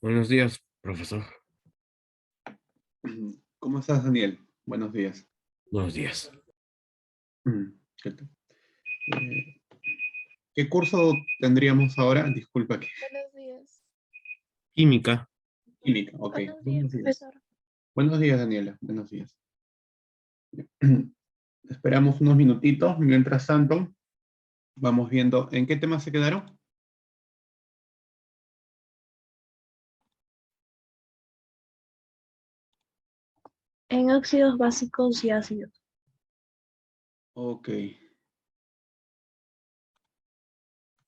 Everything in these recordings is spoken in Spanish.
Buenos días, profesor. ¿Cómo estás, Daniel? Buenos días. Buenos días. ¿Qué tal? Eh, ¿Qué curso tendríamos ahora? Disculpa, Buenos días. Química. química. Ok, Buenos días, buenos días. profesor. Buenos días, Daniela. Buenos días. Esperamos unos minutitos. Mientras tanto, vamos viendo en qué temas se quedaron. En óxidos básicos y ácidos. Ok.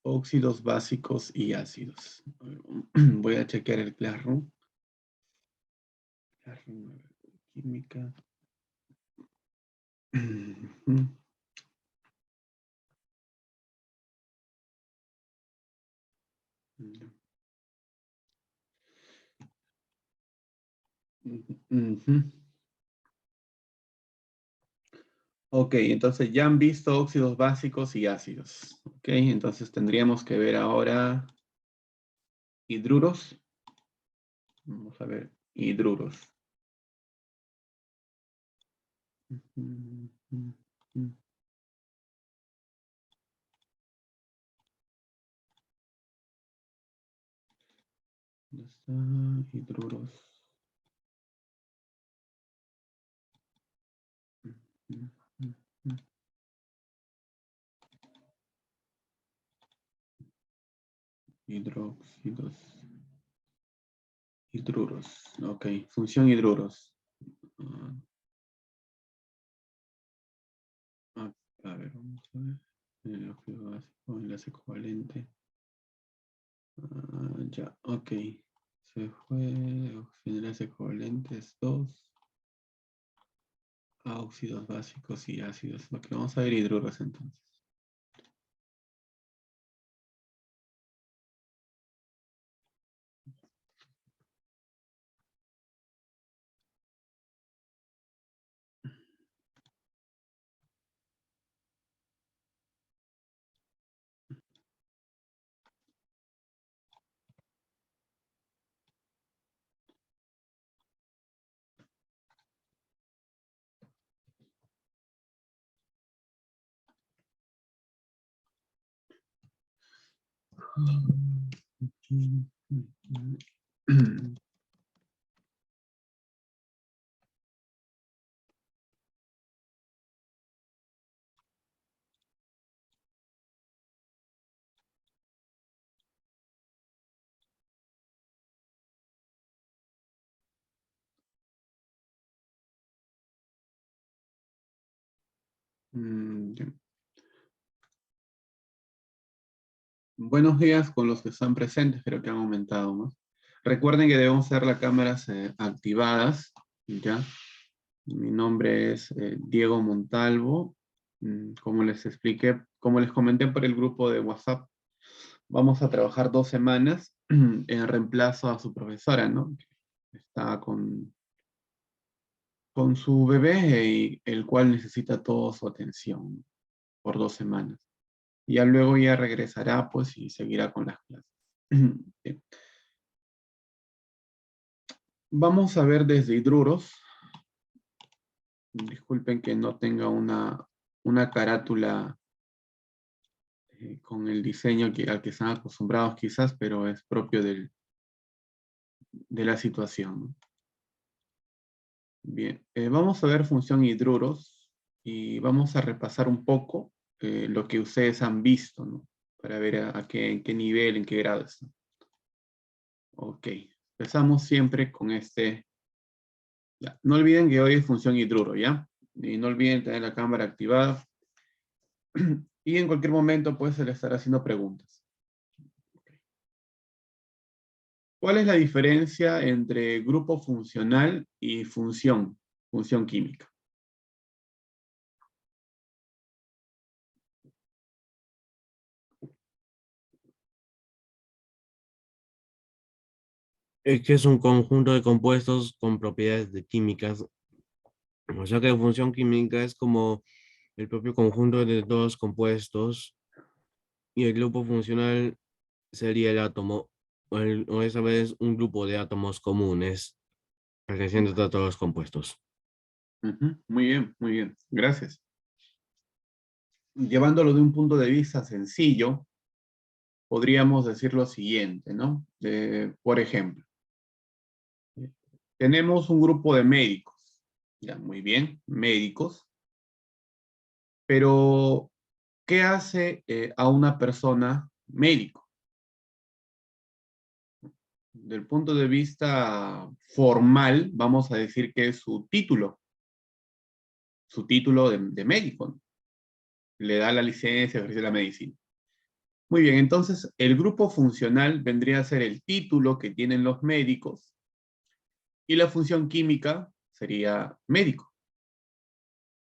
Óxidos básicos y ácidos. Voy a chequear el Classroom. Classroom, química. Ujú. Ok, entonces ya han visto óxidos básicos y ácidos. Ok, entonces tendríamos que ver ahora hidruros. Vamos a ver, hidruros. ¿Dónde está? Hidruros. Hidróxidos. Hidruros. Ok, función hidruros. Ah, a ver, vamos a ver. El óxido básico, enlace covalente. Ya, ok. Se fue. Enlace covalentes 2. Óxidos básicos y ácidos. Ok, vamos a ver hidruros entonces. Ya. Buenos días con los que están presentes, creo que han aumentado más. Recuerden que debemos tener las cámaras activadas, ¿ya? Mi nombre es Diego Montalvo. Como les expliqué, como les comenté por el grupo de WhatsApp, vamos a trabajar 2 semanas en reemplazo a su profesora, ¿no? Está con su bebé y el cual necesita toda su atención por 2 semanas. Ya luego ya regresará pues y seguirá con las clases. Bien. Vamos a ver desde hidruros. Disculpen que no tenga una carátula con el diseño al que están acostumbrados quizás, pero es propio de la situación, ¿no? Bien, vamos a ver función hidruros y vamos a repasar un poco lo que ustedes han visto, ¿no? Para ver en qué nivel, en qué grado están. Ok, empezamos siempre con este. Ya. No olviden que hoy es función hidruro, ¿ya? Y no olviden tener la cámara activada. Y en cualquier momento, pues, se les estará haciendo preguntas. ¿Cuál es la diferencia entre grupo funcional y función química? Es que es un conjunto de compuestos con propiedades de químicas. O sea que función química es como el propio conjunto de dos compuestos y el grupo funcional sería el átomo. o esa vez un grupo de átomos comunes pertenecientes a todos los compuestos. Ujú, muy bien, gracias. Llevándolo de un punto de vista sencillo, podríamos decir lo siguiente, ¿no? Por ejemplo, tenemos un grupo de médicos, ya, muy bien, médicos, pero ¿qué hace a una persona médico? Del punto de vista formal, vamos a decir que es su título de médico, ¿no? Le da la licencia, ejerce la medicina. Muy bien, entonces el grupo funcional vendría a ser el título que tienen los médicos y la función química sería médico.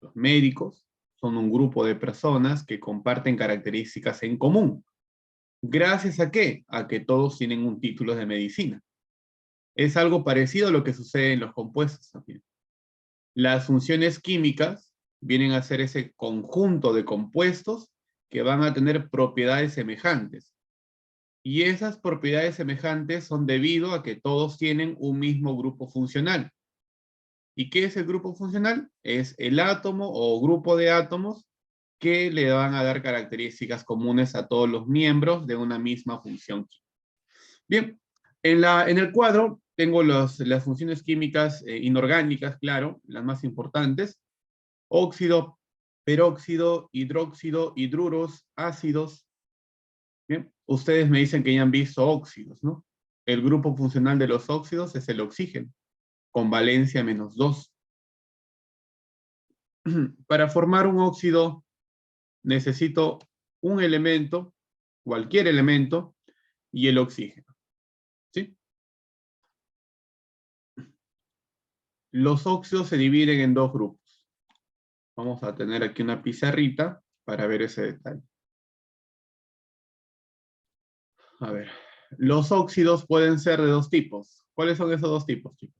Los médicos son un grupo de personas que comparten características en común. ¿Gracias a qué? A que todos tienen un título de medicina. Es algo parecido a lo que sucede en los compuestos también. Las funciones químicas vienen a ser ese conjunto de compuestos que van a tener propiedades semejantes. Y esas propiedades semejantes son debido a que todos tienen un mismo grupo funcional. ¿Y qué es el grupo funcional? Es el átomo o grupo de átomos que le van a dar características comunes a todos los miembros de una misma función química. Bien, en el cuadro tengo las funciones químicas inorgánicas, claro, las más importantes. Óxido, peróxido, hidróxido, hidruros, ácidos. Bien, ustedes me dicen que ya han visto óxidos, ¿no? El grupo funcional de los óxidos es el oxígeno, con valencia -2. Para formar un óxido necesito un elemento, cualquier elemento, y el oxígeno. ¿Sí? Los óxidos se dividen en dos grupos. Vamos a tener aquí una pizarrita para ver ese detalle. A ver, los óxidos pueden ser de dos tipos. ¿Cuáles son esos dos tipos, chicos?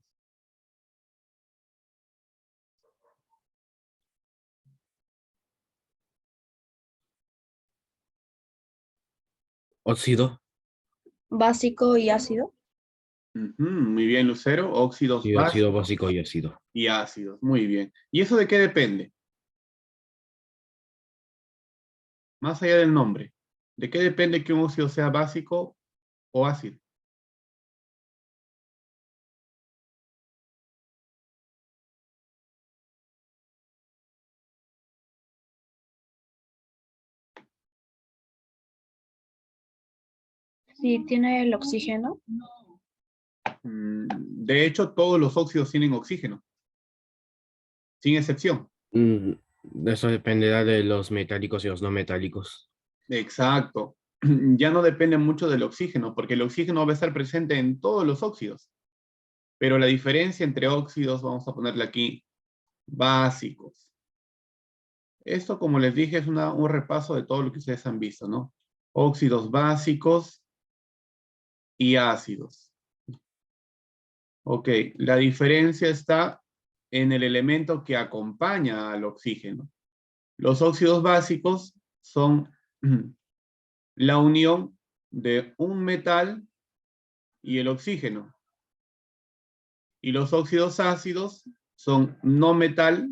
Óxido, Básico y ácido. Muy bien, Lucero. Óxidos y óxido básicos básico y ácido. y ácidos. Muy bien. ¿Y eso de qué depende? Más allá del nombre. ¿De qué depende que un óxido sea básico o ácido? Si tiene el oxígeno. De hecho, todos los óxidos tienen oxígeno, sin excepción. Mm, Eso dependerá de los metálicos y los no metálicos. Exacto. Ya no depende mucho del oxígeno, porque el oxígeno va a estar presente en todos los óxidos. Pero la diferencia entre óxidos, vamos a ponerle aquí, básicos. Esto, como les dije, es un repaso de todo lo que ustedes han visto, ¿no? Óxidos básicos y ácidos. Ok, la diferencia está en el elemento que acompaña al oxígeno. Los óxidos básicos son la unión de un metal y el oxígeno. Y los óxidos ácidos son no metal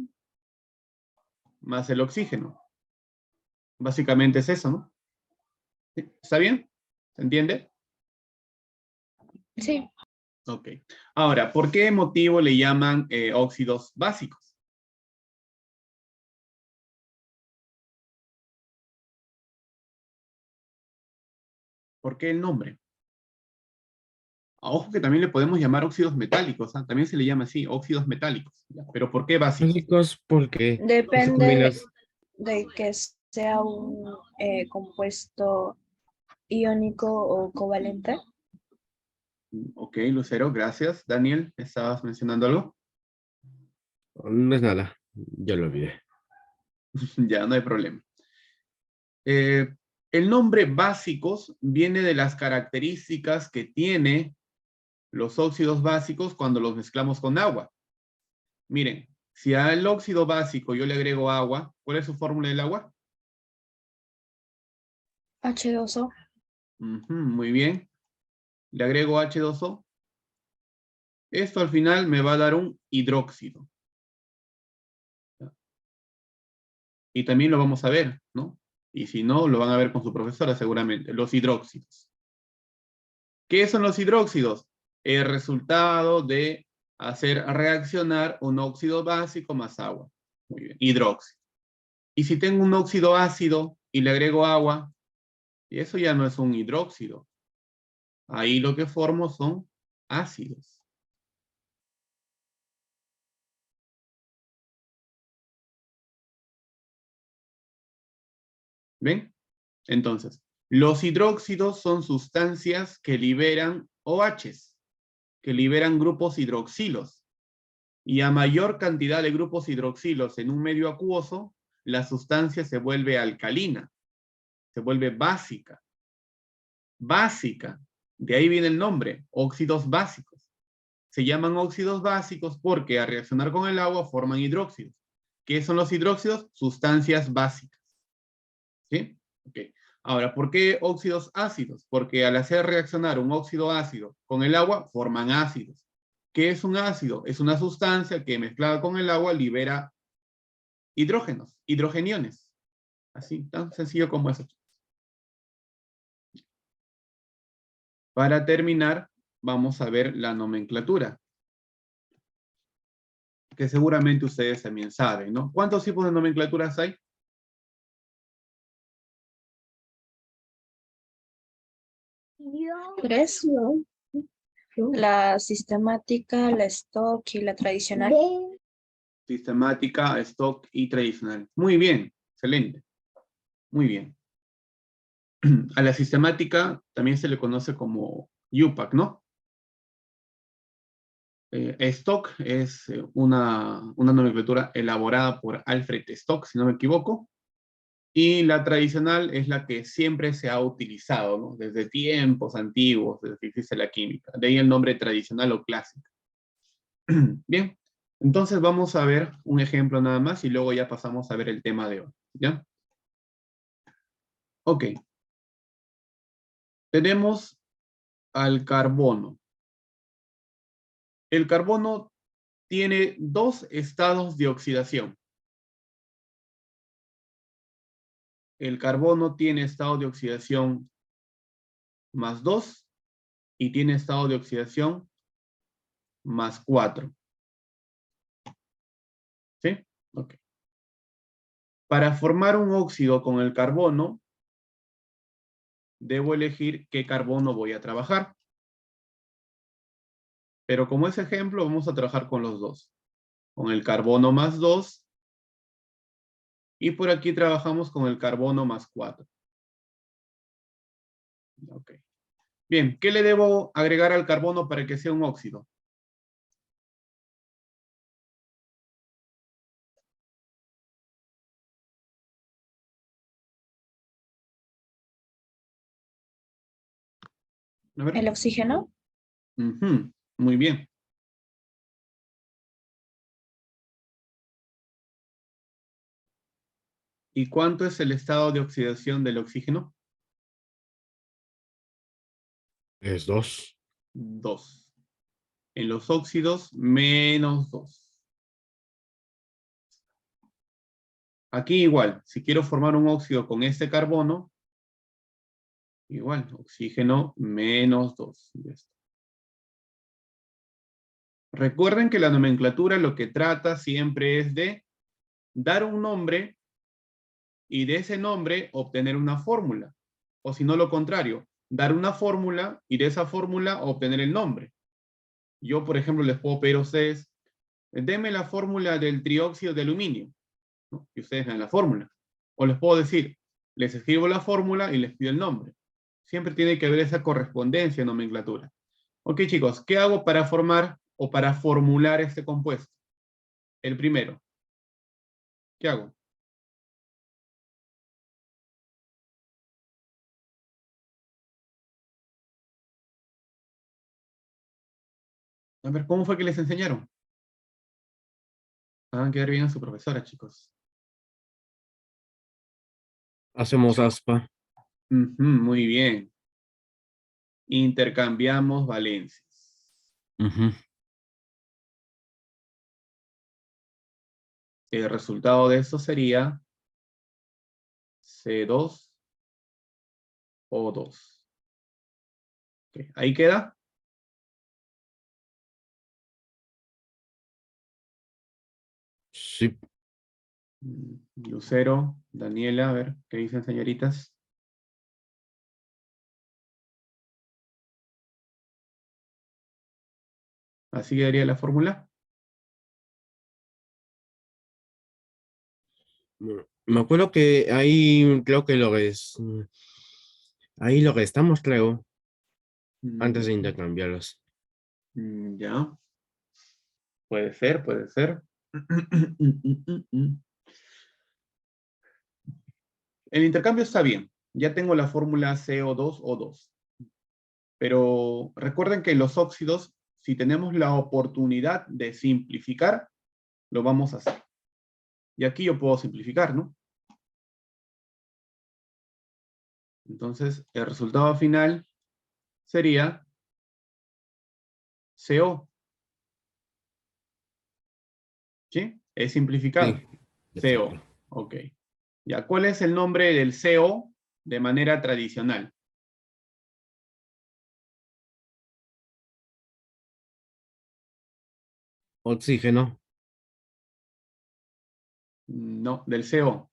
más el oxígeno. Básicamente es eso, ¿no? ¿Está bien? ¿Se entiende? Sí. Ok. Ahora, ¿por qué motivo le llaman óxidos básicos? ¿Por qué el nombre? Ojo que también le podemos llamar óxidos metálicos, ¿ah? También se le llama así, óxidos metálicos. Pero ¿por qué básicos? Básicos porque esas Depende combinas, de que sea un compuesto iónico o covalente. Ok, Lucero, gracias. Daniel, ¿estabas mencionando algo? no es nada, ya lo olvidé. Ya, no hay problema. Eh, el nombre básicos viene de las características que tiene los óxidos básicos cuando los mezclamos con agua. Miren, si al óxido básico yo le agrego agua, ¿cuál es su fórmula del agua? H2O. Muy bien. le agrego H2O. Esto al final me va a dar un hidróxido. Y también lo vamos a ver, ¿no? Y si no, lo van a ver con su profesora seguramente. Los hidróxidos. ¿Qué son los hidróxidos? El resultado de hacer reaccionar un óxido básico más agua. Muy bien, hidróxido. Y si tengo un óxido ácido y le agrego agua, y eso ya no es un hidróxido. Ahí lo que formo son ácidos. ¿Ven? Entonces, los hidróxidos son sustancias que liberan OHs, que liberan grupos hidroxilos. Y a mayor cantidad de grupos hidroxilos en un medio acuoso, la sustancia se vuelve alcalina, se vuelve básica. Básica, de ahí viene el nombre, óxidos básicos. Se llaman óxidos básicos porque al reaccionar con el agua forman hidróxidos. ¿Qué son los hidróxidos? Sustancias básicas. ¿Sí? Ok. Ahora, ¿por qué óxidos ácidos? Porque al hacer reaccionar un óxido ácido con el agua, forman ácidos. ¿Qué es un ácido? Es una sustancia que mezclada con el agua libera hidrógenos, hidrogeniones. Así, tan sencillo como eso. Para terminar, vamos a ver la nomenclatura, que seguramente ustedes también saben, ¿no? ¿Cuántos tipos de nomenclaturas hay? Tres, ¿no? La sistemática, la stock y la tradicional. Sistemática, stock y tradicional. Muy bien, excelente. Muy bien. A la sistemática también se le conoce como UPAC, ¿no? Stock es una nomenclatura elaborada por Alfred Stock, si no me equivoco. Y la tradicional es la que siempre se ha utilizado, ¿no? Desde tiempos antiguos, desde que existe la química. De ahí el nombre tradicional o clásica. Bien, entonces vamos a ver un ejemplo nada más y luego ya pasamos a ver el tema de hoy, ¿ya? Ok. Tenemos al carbono. El carbono tiene dos estados de oxidación. El carbono tiene estado de oxidación +2 y tiene estado de oxidación +4. ¿Sí? Ok. Para formar un óxido con el carbono, debo elegir qué carbono voy a trabajar. Pero como ese ejemplo, vamos a trabajar con los dos. Con el carbono +2 y por aquí trabajamos con el carbono +4. Ok. Bien, ¿qué le debo agregar al carbono para que sea un óxido? A ver. El oxígeno. Ujú, muy bien. ¿Y cuánto es el estado de oxidación del oxígeno? Es 2. 2. En los óxidos, -2. Aquí igual, si quiero formar un óxido con este carbono, igual, oxígeno -2. Ya está. Recuerden que la nomenclatura lo que trata siempre es de dar un nombre y de ese nombre obtener una fórmula. O si no, lo contrario, dar una fórmula y de esa fórmula obtener el nombre. Yo, por ejemplo, les puedo pedir a ustedes, denme la fórmula del trióxido de aluminio, ¿no? Y ustedes dan la fórmula. O les puedo decir, les escribo la fórmula y les pido el nombre. Siempre tiene que haber esa correspondencia en nomenclatura. Ok, chicos, ¿qué hago para formar o para formular este compuesto? El primero. ¿Qué hago? A ver, ¿cómo fue que les enseñaron? Hagan quedar bien a su profesora, chicos. Hacemos aspa. Muy bien. Intercambiamos valencias. Ujú. El resultado de eso sería C2O2. Ok, ahí queda. Sí. Lucero, Daniela, a ver, ¿qué dicen señoritas? ¿Así quedaría la fórmula? Me acuerdo que ahí creo que ahí lo restamos, creo, antes de Mm, intercambiarlos. Ya, puede ser, puede ser. El intercambio está bien. Ya tengo la fórmula CO2O2. Pero recuerden que los óxidos, si tenemos la oportunidad de simplificar, lo vamos a hacer. Y aquí yo puedo simplificar, ¿no? Entonces, el resultado final sería CO. ¿Sí? Es simplificado. Sí, CO. exacto. Ok. Ya, ¿cuál es el nombre del CO de manera tradicional? Oxígeno. No, del CO.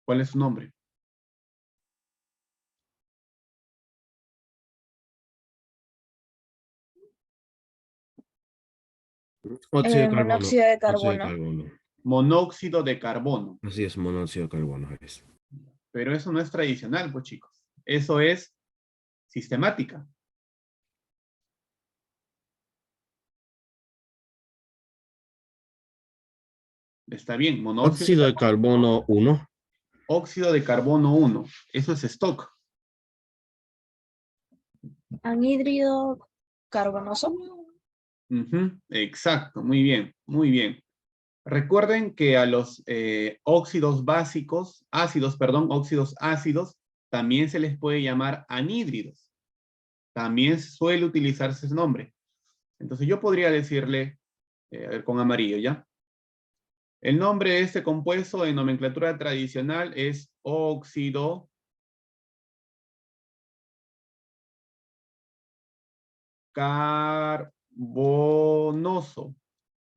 ¿Cuál es su nombre? Óxido de carbono. Monóxido de Óxido de carbono. carbono. Monóxido de carbono. Así es, monóxido de carbono es. Pero eso no es tradicional, pues chicos. Eso es sistemática. Está bien, monóxido de Óxido de carbono, carbono 1. óxido de carbono 1. Eso es stock. Anhídrido carbonoso. Exacto, muy bien, muy bien. Recuerden que a los óxidos básicos, ácidos, perdón, óxidos ácidos, también se les puede llamar anhídridos. También suele utilizarse ese nombre. Entonces yo podría decirle, a ver, con amarillo, ¿ya? El nombre de este compuesto en nomenclatura tradicional es óxido carbonoso,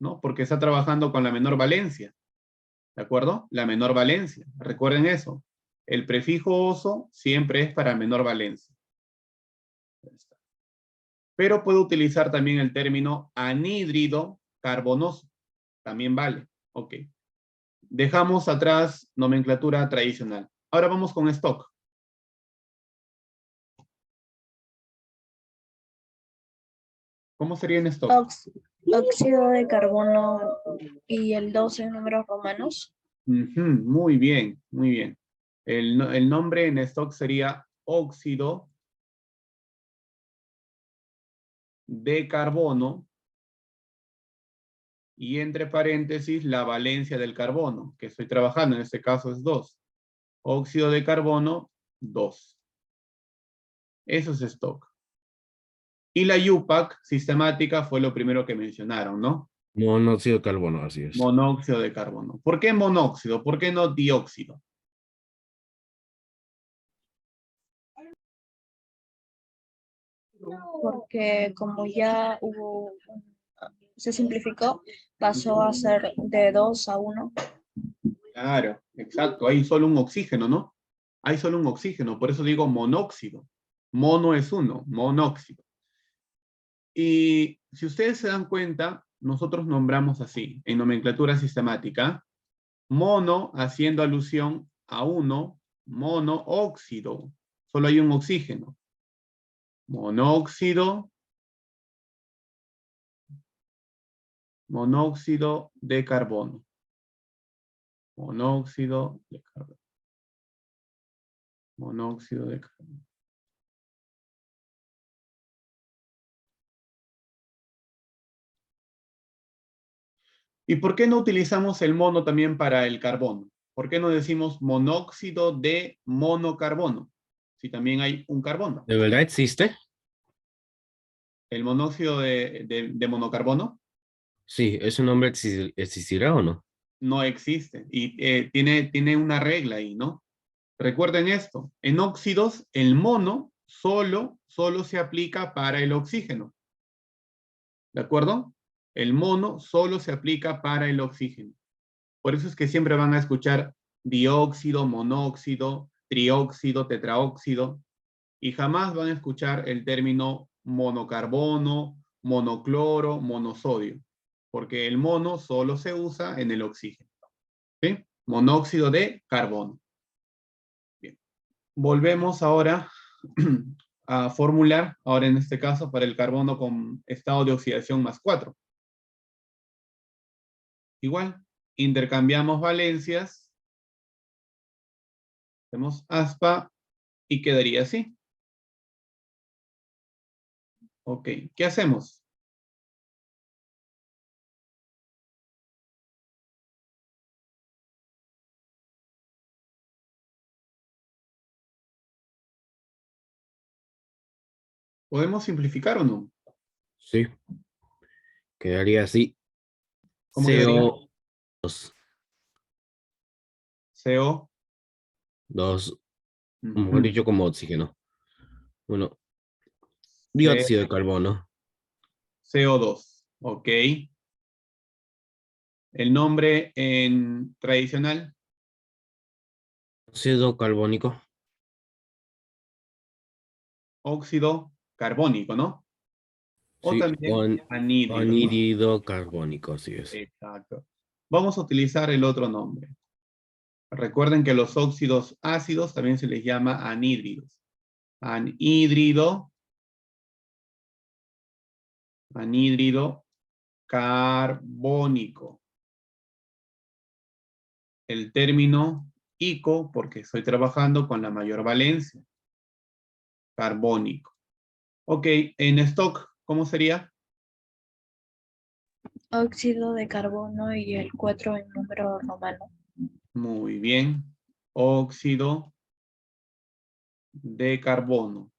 ¿no? Porque está trabajando con la menor valencia, ¿de acuerdo? La menor valencia, recuerden eso. El prefijo oso siempre es para menor valencia. Pero puedo utilizar también el término anhídrido carbonoso, también vale, ok. Dejamos atrás nomenclatura tradicional. Ahora vamos con stock. ¿Cómo sería en stock? Óxido de carbono y el 2 en números romanos. Muy bien, muy bien. El nombre en stock sería óxido de carbono y entre paréntesis la valencia del carbono, que estoy trabajando, en este caso es 2. Óxido de carbono, 2. Eso es stock. Y la UPAC sistemática fue lo primero que mencionaron, ¿no? Monóxido de carbono, así es. Monóxido de carbono. ¿Por qué monóxido? ¿Por qué no dióxido? Porque como ya se simplificó, pasó a ser de 2 a 1. Claro, exacto. Hay solo un oxígeno, ¿no? Hay solo un oxígeno, por eso digo monóxido. Mono es 1, monóxido. Y si ustedes se dan cuenta, nosotros nombramos así, en nomenclatura sistemática, mono haciendo alusión a 1, monóxido. Solo hay un oxígeno. Monóxido, monóxido de carbono. Monóxido de carbono. Monóxido de carbono. ¿Y por qué no utilizamos el mono también para el carbono? ¿Por qué no decimos monóxido de monocarbono? Si también hay un carbono. ¿De verdad existe? el monóxido de monocarbono Sí, ¿ese nombre existirá o no? no existe y tiene una regla ahí, ¿no? Recuerden esto, en óxidos el mono solo se aplica para el oxígeno, ¿de acuerdo? El mono solo se aplica para el oxígeno. Por eso es que siempre van a escuchar dióxido, monóxido, trióxido, tetraóxido, y jamás van a escuchar el término monocarbono, monocloro, monosodio, porque el mono solo se usa en el oxígeno, ¿sí? Monóxido de carbono. Bien. Volvemos ahora a formular, ahora en este caso, para el carbono con estado de oxidación +4. Igual, intercambiamos valencias, hacemos aspa y quedaría así. Ok, ¿qué hacemos? ¿Podemos simplificar o no? Sí, quedaría así. ¿Cómo quedaría? CO2, CO. mejor Ujú. dicho, como oxígeno. Bueno, C- dióxido de carbono, CO2. Ok. El nombre en tradicional, óxido carbónico. óxido carbónico, ¿no? O Sí, también anhídrido, ¿no? anhídrido carbónico, así es. Exacto. Vamos a utilizar el otro nombre. Recuerden que los óxidos ácidos también se les llama anhídridos. Anhídrido, anhídrido carbónico. El término ico, porque estoy trabajando con la mayor valencia, carbónico. Ok, en stock, ¿cómo sería? Óxido de carbono y el 4 en número romano. Muy bien. Óxido de carbono.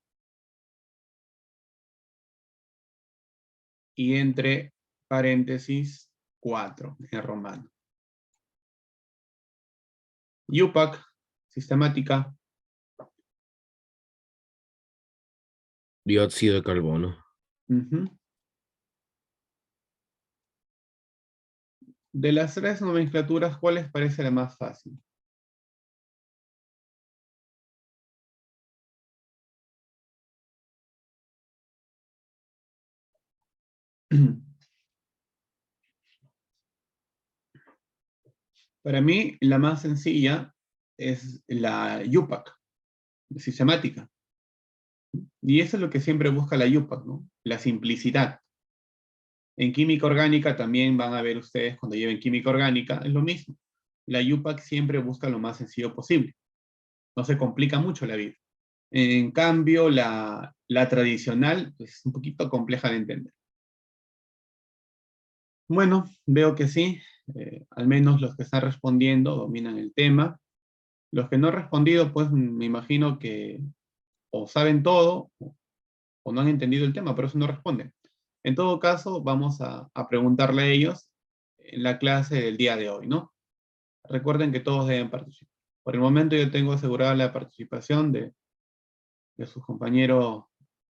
Y entre paréntesis, 4 en romano. UPAC, sistemática. Dióxido de carbono. Uh-huh. De las tres nomenclaturas, ¿cuál les parece la más fácil? Para mí, la más sencilla es la UPAC, sistemática. Y eso es lo que siempre busca la UPAC, ¿no? La simplicidad. En química orgánica también van a ver ustedes cuando lleven química orgánica, es lo mismo. La UPAC siempre busca lo más sencillo posible. No se complica mucho la vida. En cambio, la tradicional es un poquito compleja de entender. Bueno, veo que sí. Al menos los que están respondiendo dominan el tema. Los que no han respondido, pues me imagino que o saben todo o no han entendido el tema, pero eso no responden. En todo caso, vamos a preguntarle a ellos en la clase del día de hoy, ¿no? Recuerden que todos deben participar. Por el momento yo tengo asegurada la participación de sus compañeros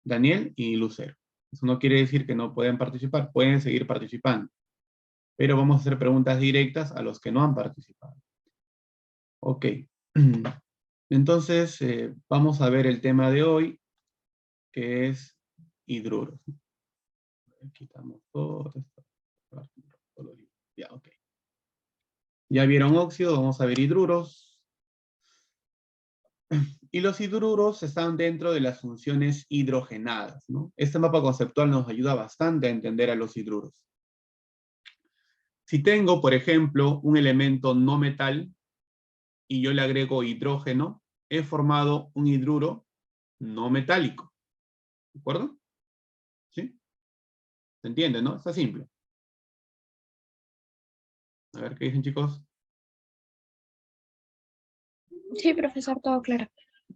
Daniel y Lucero. Eso no quiere decir que no pueden participar, pueden seguir participando. Pero vamos a hacer preguntas directas a los que no han participado. Ok. Entonces, vamos a ver el tema de hoy, que es hidruros. Quitamos todo esto. Ya, ok. Ya vieron óxido, vamos a ver hidruros. Y los hidruros están dentro de las funciones hidrogenadas, ¿no? Este mapa conceptual nos ayuda bastante a entender a los hidruros. Si tengo, por ejemplo, un elemento no metal y yo le agrego hidrógeno, he formado un hidruro no metálico. ¿De acuerdo? ¿Sí? ¿Se entiende, no? Está simple. A ver, ¿qué dicen, chicos? Sí, profesor, todo claro.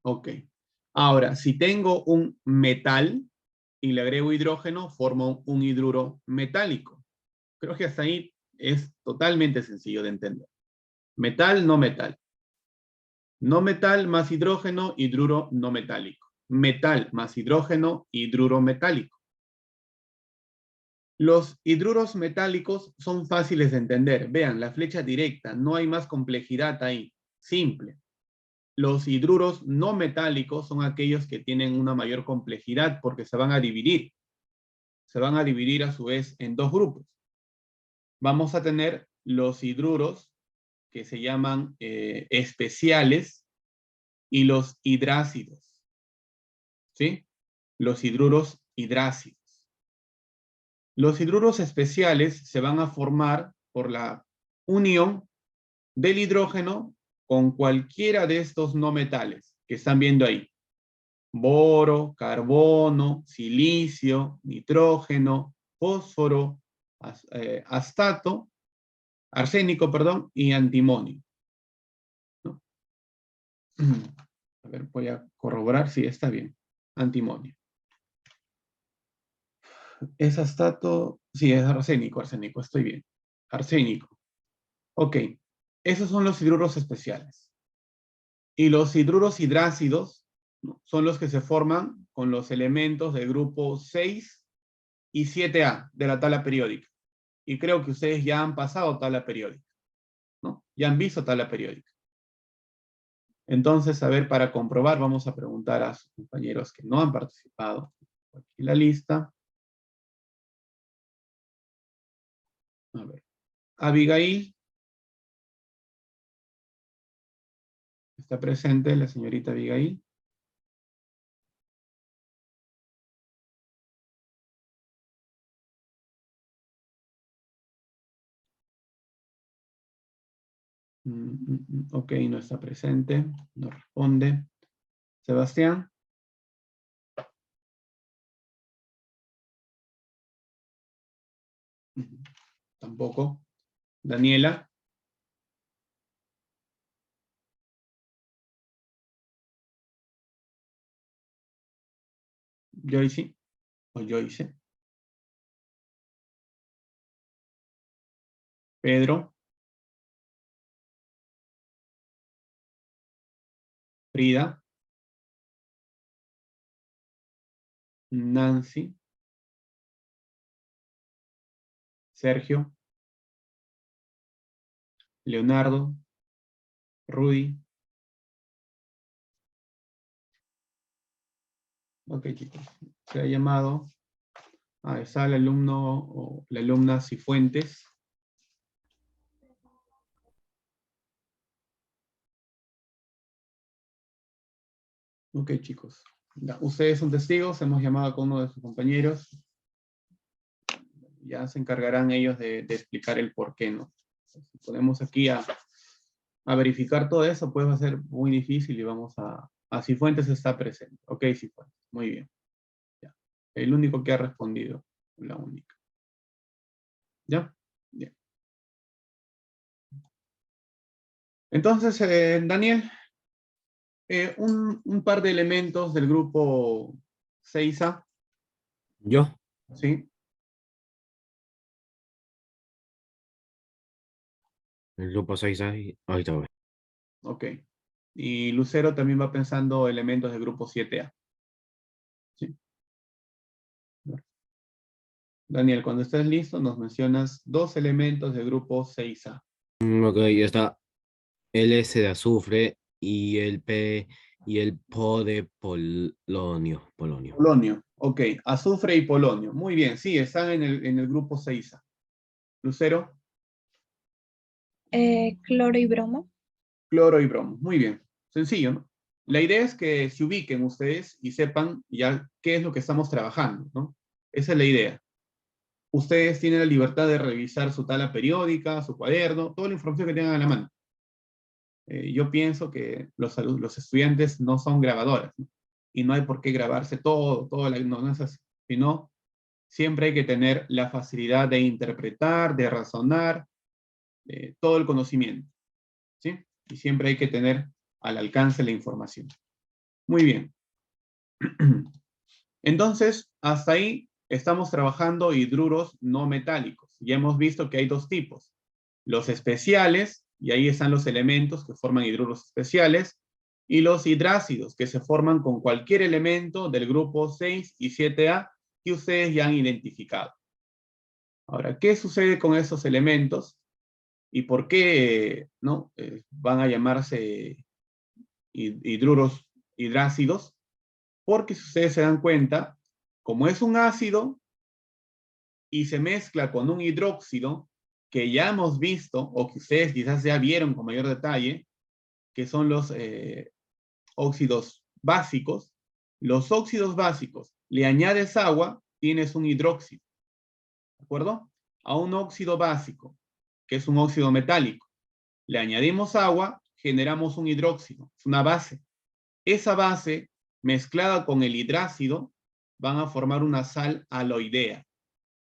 Ok. Ahora, si tengo un metal, y le agrego hidrógeno, formo un hidruro metálico. Creo que hasta ahí es totalmente sencillo de entender. Metal, no metal. No metal más hidrógeno, hidruro no metálico. Metal más hidrógeno, hidruro metálico. Los hidruros metálicos son fáciles de entender. Vean, la flecha directa, no hay más complejidad ahí. Simple. Los hidruros no metálicos son aquellos que tienen una mayor complejidad porque se van a dividir. Se van a dividir a su vez en dos grupos. Vamos a tener los hidruros que se llaman especiales y los hidrácidos. ¿Sí? Los hidruros hidrácidos. Los hidruros especiales se van a formar por la unión del hidrógeno con cualquiera de estos no metales que están viendo ahí. Boro, carbono, silicio, nitrógeno, fósforo, astato, arsénico, perdón, y antimonio. ¿No? A ver, voy a corroborar si está bien. Antimonio. ¿Es astato? Sí, es arsénico, estoy bien. Arsénico. Ok, esos son los hidruros especiales. Y los hidruros hidrácidos, ¿no?, son los que se forman con los elementos del grupo 6 y 7A de la tabla periódica. Y creo que ustedes ya han pasado tabla periódica, ¿no? Ya han visto tabla periódica. Entonces, a ver, para comprobar, vamos a preguntar a sus compañeros que no han participado. Aquí la lista. A ver. Abigail. ¿Está presente la señorita Abigail? Ok, no está presente, no responde. Sebastián. Tampoco. Daniela. Joyce o Joyce. Pedro. Frida. Nancy. Sergio. Leonardo. Rudy. Ok, chicos. Se ha llamado. Está el alumno o la alumna Cifuentes. Ok, chicos. Ya, ustedes son testigos, hemos llamado con uno de sus compañeros. Ya se encargarán ellos de explicar el por qué, ¿no? Si ponemos aquí a verificar todo eso, pues va a ser muy difícil y vamos a Cifuentes está presente. Ok, Cifuentes, muy bien. Ya. El único que ha respondido, la única. ¿Ya? Bien. Entonces, Daniel, un par de elementos del grupo 6A. ¿Yo? ¿Sí? El grupo 6 ahí. Ahorita voy. Ok. Y Lucero también va pensando elementos del grupo 7A. ¿Sí? Daniel, cuando estés listo, nos mencionas dos elementos del grupo 6A. Ok, ya está. El S de azufre y el P y el PO de polonio. Polonio. Ok. Azufre y polonio. Muy bien. Sí, están en el grupo 6A. Lucero. Cloro y bromo. Cloro y bromo. Muy bien. Sencillo, ¿no? La idea es que se ubiquen ustedes y sepan ya qué es lo que estamos trabajando, ¿no? Esa es la idea. Ustedes tienen la libertad de revisar su tabla periódica, su cuaderno, toda la información que tengan a la mano. Yo pienso que los estudiantes no son grabadores, ¿no? Y no hay por qué grabarse todo, no, no es así. Sino, siempre hay que tener la facilidad de interpretar, de razonar, todo el conocimiento, ¿sí? Y siempre hay que tener al alcance la información. Muy bien. Entonces, hasta ahí estamos trabajando hidruros no metálicos. Ya hemos visto que hay dos tipos. Los especiales, y ahí están los elementos que forman hidruros especiales, y los hidrácidos, que se forman con cualquier elemento del grupo 6 y 7A que ustedes ya han identificado. Ahora, ¿qué sucede con esos elementos? ¿Y por qué no van a llamarse hidruros hidrácidos? Porque si ustedes se dan cuenta, como es un ácido y se mezcla con un hidróxido que ya hemos visto, o que ustedes quizás ya vieron con mayor detalle, que son los óxidos básicos. Los óxidos básicos, le añades agua, tienes un hidróxido, ¿de acuerdo? A un óxido básico, que es un óxido metálico, le añadimos agua, generamos un hidróxido, es una base. Esa base, mezclada con el hidrácido, van a formar una sal aloidea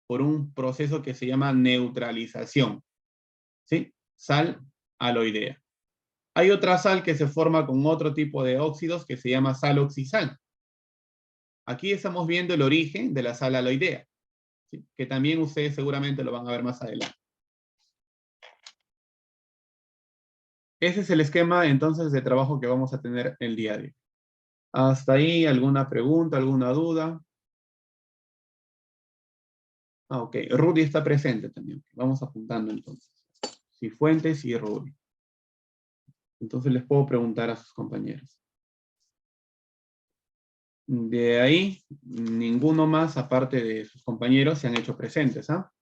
por un proceso que se llama neutralización. ¿Sí? Sal aloidea. Hay otra sal que se forma con otro tipo de óxidos que se llama sal oxisal. Aquí estamos viendo el origen de la sal aloidea, ¿sí? Que también ustedes seguramente lo van a ver más adelante. Ese es el esquema entonces de trabajo que vamos a tener el día de hoy. ¿Hasta ahí alguna pregunta, alguna duda? Ah, ok. Rudy está presente también. Vamos apuntando entonces. Cifuentes y Rudy. Entonces les puedo preguntar a sus compañeros. De ahí, ninguno más, aparte de sus compañeros, se han hecho presentes, ¿ah?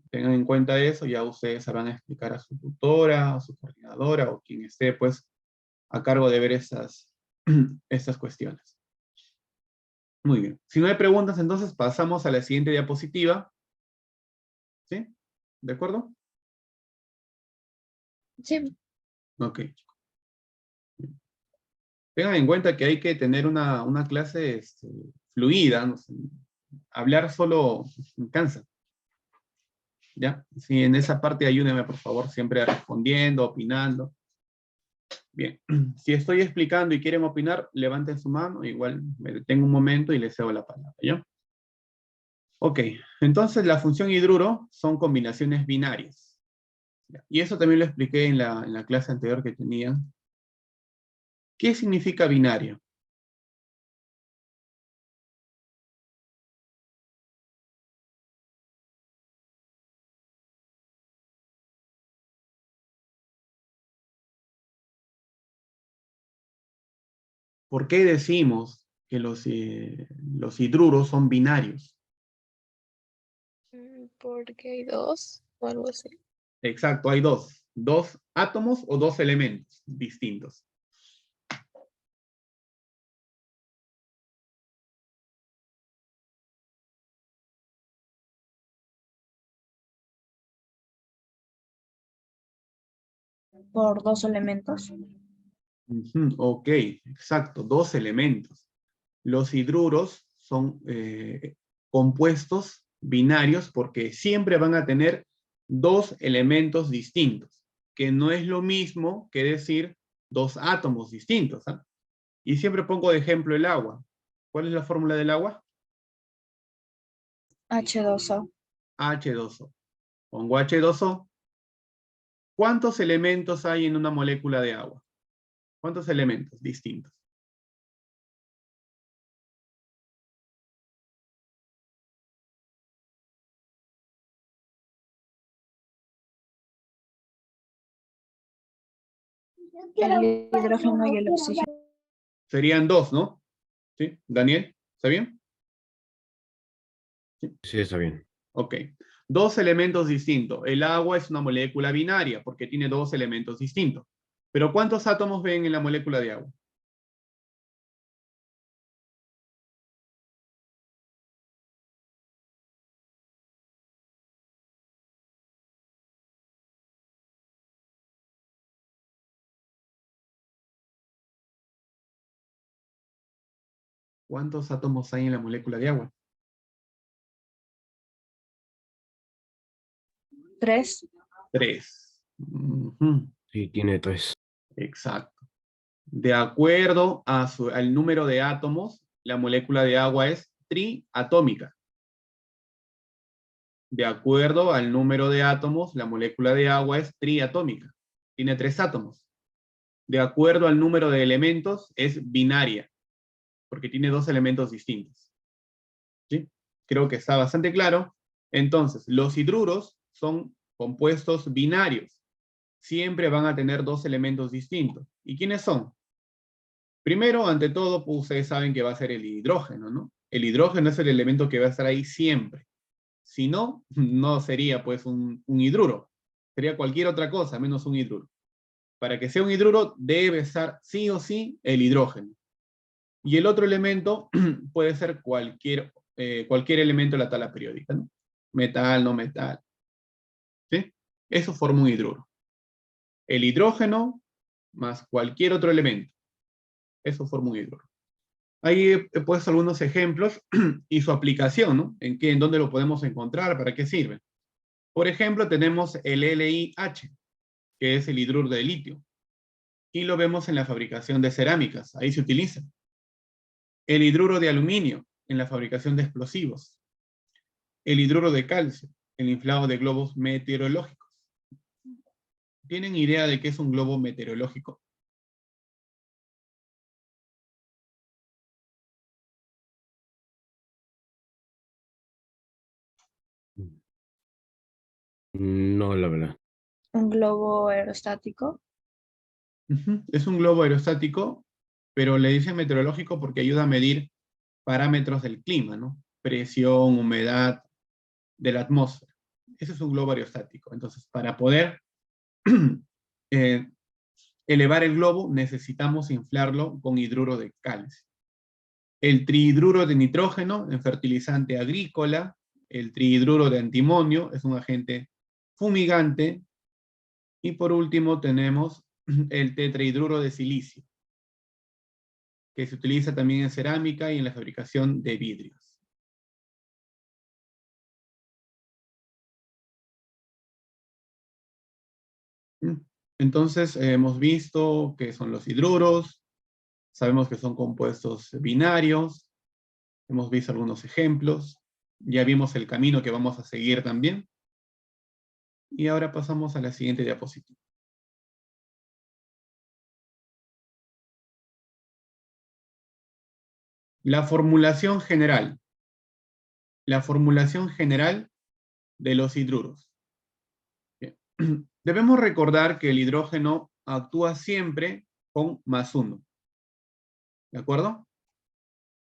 Tengan en cuenta eso, ya ustedes sabrán explicar a su tutora, a su coordinadora, o quien esté, pues, a cargo de ver estas cuestiones. Muy bien. Si no hay preguntas, entonces pasamos a la siguiente diapositiva. ¿Sí? ¿De acuerdo? Sí. Ok. Tengan en cuenta que hay que tener una clase fluida, ¿no? Hablar solo cansa. ¿Ya? Sí, en esa parte ayúdenme, por favor, siempre respondiendo, opinando. Bien, si estoy explicando y quieren opinar, levanten su mano, igual me detengo un momento y les cedo la palabra, ¿ya? Ok, entonces la función hidruro son combinaciones binarias. ¿Ya? Y eso también lo expliqué en la clase anterior que tenían. ¿Qué significa binario? ¿Por qué decimos que los hidruros son binarios? Porque hay dos o algo así. Exacto, hay dos átomos o dos elementos distintos. Por dos elementos. Ok, exacto, dos elementos. Los hidruros son compuestos binarios porque siempre van a tener dos elementos distintos, que no es lo mismo que decir dos átomos distintos. ¿Ah? Y siempre pongo de ejemplo el agua. ¿Cuál es la fórmula del agua? H2O. H2O. Pongo H2O. ¿Cuántos elementos hay en una molécula de agua? ¿Cuántos elementos distintos? El hidrógeno y el oxígeno. Serían dos, ¿no? ¿Sí? Daniel, ¿está bien? Sí, está bien. Ok. Dos elementos distintos. El agua es una molécula binaria porque tiene dos elementos distintos. Pero ¿cuántos átomos ven en la molécula de agua? ¿Cuántos átomos hay en la molécula de agua? 3. Tres. Ujú, Sí, tiene tres. exacto. De acuerdo al número de átomos, la molécula de agua es triatómica. De acuerdo al número de átomos, la molécula de agua es triatómica. Tiene 3 átomos. De acuerdo al número de elementos, es binaria, porque tiene 2 elementos distintos. ¿Sí? Creo que está bastante claro. Entonces, los hidruros son compuestos binarios. Siempre van a tener 2 elementos distintos. ¿Y quiénes son? Primero, ante todo, pues, ustedes saben que va a ser el hidrógeno, ¿no? El hidrógeno es el elemento que va a estar ahí siempre. Si no, no sería pues un hidruro. Sería cualquier otra cosa, menos un hidruro. Para que sea un hidruro, debe estar sí o sí el hidrógeno. Y el otro elemento puede ser cualquier elemento de la tabla periódica, ¿no? Metal, no metal. ¿Sí? Eso forma un hidruro. El hidrógeno más cualquier otro elemento. Eso forma un hidruro. Ahí he puesto algunos ejemplos y su aplicación, ¿no? ¿En dónde lo podemos encontrar? ¿Para qué sirve? Por ejemplo, tenemos el LiH, que es el hidruro de litio. Y lo vemos en la fabricación de cerámicas. Ahí se utiliza. El hidruro de aluminio, en la fabricación de explosivos. El hidruro de calcio, en el inflado de globos meteorológicos. ¿Tienen idea de qué es un globo meteorológico? No, la verdad. Un globo aerostático. Es un globo aerostático, pero le dicen meteorológico porque ayuda a medir parámetros del clima, ¿no? Presión, humedad de la atmósfera. Ese es un globo aerostático. Entonces, para poder elevar el globo, necesitamos inflarlo con hidruro de calcio. El trihidruro de nitrógeno, en fertilizante agrícola. El trihidruro de antimonio, es un agente fumigante. Y por último tenemos el tetrahidruro de silicio, que se utiliza también en cerámica y en la fabricación de vidrios. Entonces, hemos visto que son los hidruros, sabemos que son compuestos binarios, hemos visto algunos ejemplos, ya vimos el camino que vamos a seguir también. Y ahora pasamos a la siguiente diapositiva. La formulación general. La formulación general de los hidruros. Bien. Debemos recordar que el hidrógeno actúa siempre con +1. ¿De acuerdo?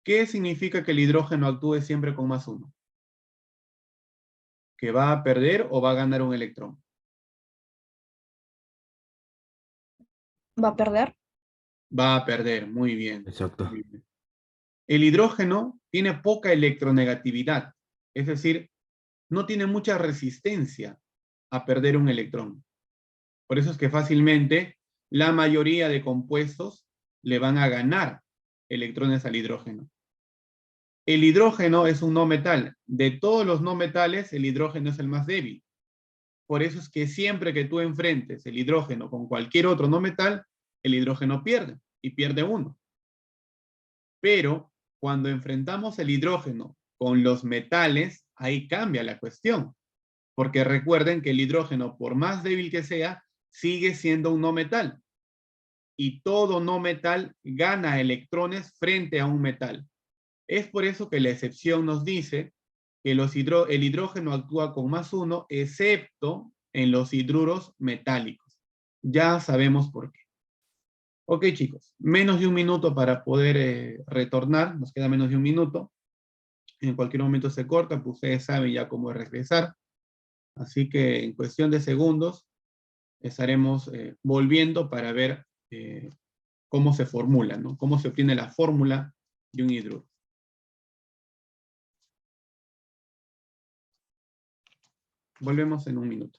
¿Qué significa que el hidrógeno actúe siempre con +1? ¿Que va a perder o va a ganar un electrón? ¿Va a perder? Va a perder, muy bien. Exacto. Muy bien. El hidrógeno tiene poca electronegatividad, es decir, no tiene mucha resistencia a perder un electrón. Por eso es que fácilmente la mayoría de compuestos le van a ganar electrones al hidrógeno. El hidrógeno es un no metal. De todos los no metales, el hidrógeno es el más débil. Por eso es que siempre que tú enfrentes el hidrógeno con cualquier otro no metal, el hidrógeno pierde, y pierde 1. Pero cuando enfrentamos el hidrógeno con los metales, ahí cambia la cuestión. Porque recuerden que el hidrógeno, por más débil que sea, sigue siendo un no metal. Y todo no metal gana electrones frente a un metal. Es por eso que la excepción nos dice que el hidrógeno actúa con +1, excepto en los hidruros metálicos. Ya sabemos por qué. Ok, chicos, menos de un minuto para poder retornar. Nos queda menos de un minuto. En cualquier momento se corta, pues ustedes saben ya cómo regresar. Así que en cuestión de segundos estaremos volviendo para ver cómo se formula, ¿no? Cómo se obtiene la fórmula de un hidruro. Volvemos en un minuto.